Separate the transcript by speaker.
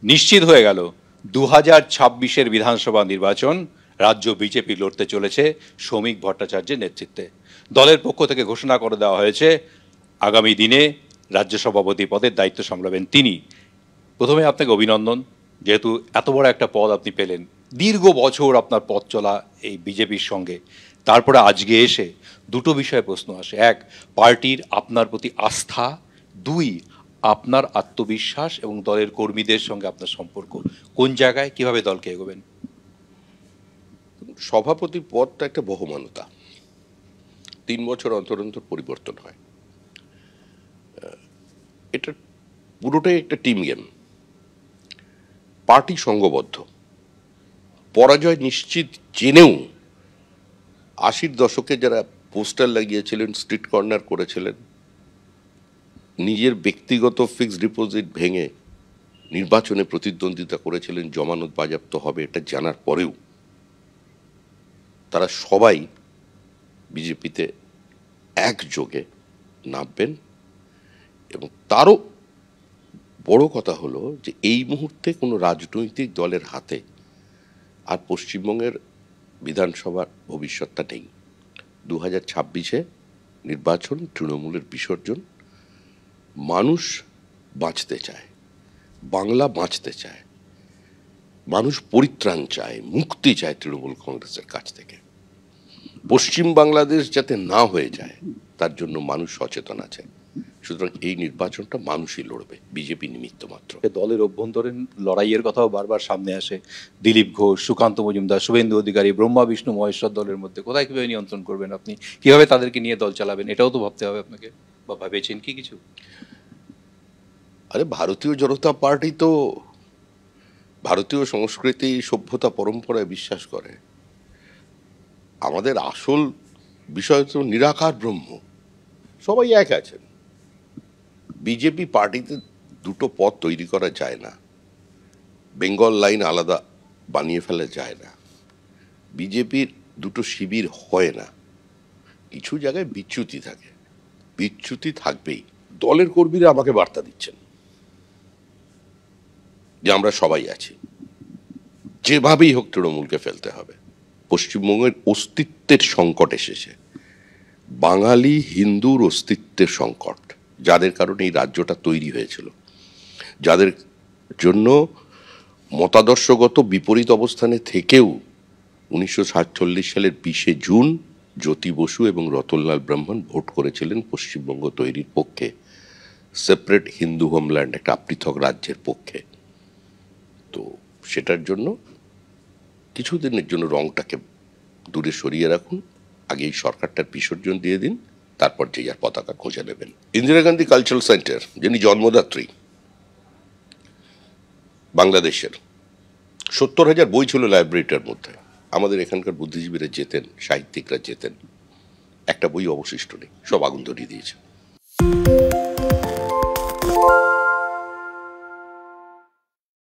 Speaker 1: নিশ্চিত হয়ে গেল 2026-এর বিধানসভা নির্বাচন রাজ্য বিজেপি লড়তে চলেছে শ্রমিক ভট্টাচার্যের নেতৃত্বে। দলের পক্ষ থেকে ঘোষণা করে দেওয়া হয়েছে আগামী দিনে রাজ্য সভাপতি পদের দায়িত্ব সামলাবেন তিনি। প্রথমে আপনাকে অভিনন্দন, যেহেতু এত বড় একটা পদ আপনি পেলেন, দীর্ঘ বছর আপনার পথ চলা এই বিজেপির সঙ্গে, তারপরে আজকে এসে দুটো বিষয়ে প্রশ্ন আসে। এক, পার্টির আপনার প্রতি আস্থা। দুই, আপনার আত্মবিশ্বাস এবং দলের কর্মীদের সঙ্গে আপনার সম্পর্ক কোন জায়গায়, কিভাবে দলকে এগোবেন?
Speaker 2: সভাপতি পদটা একটা বহমানতা, 3 বছর অন্তর অন্তর পরিবর্তন হয়। এটা পুরোটাই একটা টিম গেম। পার্টি সংঘবদ্ধ, পরাজয় নিশ্চিত জেনেও 80-র দশকে যারা পোস্টার লাগিয়েছিলেন, স্ট্রিট কর্নার করেছিলেন, নিজের ব্যক্তিগত ফিক্সড ডিপোজিট ভেঙে নির্বাচনে প্রতিদ্বন্দ্বিতা করেছিলেন, জমানত বাজেয়াপ্ত হবে এটা জানার পরেও তারা সবাই বিজেপিতে একযোগে নামবেন। এবং তারও বড় কথা হলো যে এই মুহূর্তে কোনো রাজনৈতিক দলের হাতে আর পশ্চিমবঙ্গের বিধানসভার ভবিষ্যৎটা নেই। 2026-এ নির্বাচন, তৃণমূলের বিসর্জন। মানুষ বাঁচতে চায়, বাংলা বাঁচতে চায়, মানুষ পরিত্রাণ চায়, মুক্তি চায় তৃণমূল কংগ্রেসের কাছ থেকে। পশ্চিম বাংলাদেশ যাতে না হয়ে যায় তার জন্য মানুষ সচেতন আছে। সুতরাং এই নির্বাচনটা মানুষই লড়বে, বিজেপি নিমিত্ত মাত্র।
Speaker 1: দলের অভ্যন্তরীণ লড়াইয়ের কথাও বারবার সামনে আসে। দিলীপ ঘোষ, সুকান্ত মজুমদার, শুভেন্দু অধিকারী, ব্রহ্মা বিষ্ণু মহেশ্বর দলের মধ্যে কোথায় কিভাবে নিয়ন্ত্রণ করবেন আপনি, কিভাবে তাদেরকে নিয়ে দল চালাবেন, এটাও তো ভাবতে হবে আপনাকে, বা ভেবেছেন কি কিছু?
Speaker 2: আরে ভারতীয় জনতা পার্টি তো ভারতীয় সংস্কৃতি, সভ্যতা, পরম্পরায় বিশ্বাস করে। আমাদের আসল বিষয় তো নিরাকার ব্রহ্ম, সবাই এক আছেন। বিজেপি পার্টিতে দুটো পথ তৈরি করা যায় না, বেঙ্গল লাইন আলাদা বানিয়ে ফেলা যায় না, বিজেপির দুটো শিবির হয় না। কিছু জায়গায় বিচ্যুতি থাকে, বিচ্যুতি থাকবেই। দলের কর্মীরা আমাকে বার্তা দিচ্ছেন যে আমরা সবাই আছি, যেভাবেই হোক তৃণমূলকে ফেলতে হবে। পশ্চিমবঙ্গের অস্তিত্বের সংকট এসেছে, বাঙালি হিন্দুর অস্তিত্বের সংকট, যাদের কারণে এই রাজ্যটা তৈরি হয়েছিল, যাদের জন্য মতাদর্শগত বিপরীত অবস্থানে থেকেও 1947 সালের 20শে জুন জ্যোতি বসু এবং রতনলাল ব্রাহ্মণ ভোট করেছিলেন পশ্চিমবঙ্গ তৈরির পক্ষে, সেপারেট হিন্দু হোমল্যান্ড, একটা পৃথক রাজ্যের পক্ষে। তো সেটার জন্য কিছুদিনের জন্য রংটাকে দূরে সরিয়ে রাখুন, আগে এই সরকারটার বিসর্জন দিয়ে দিন, তারপর যে যার পতাকা খুঁজে নেবেন। ইন্দিরা গান্ধী কালচারাল সেন্টার, যিনি জন্মদাত্রী বাংলাদেশের, 70,000 বই ছিল লাইব্রেরিটার মধ্যে। আমাদের এখানকার বুদ্ধিজীবীরা যেতেন, সাহিত্যিকরা যেতেন, একটা বই অবশিষ্ট নেই, সব আগুন ধরিয়ে দিয়েছে।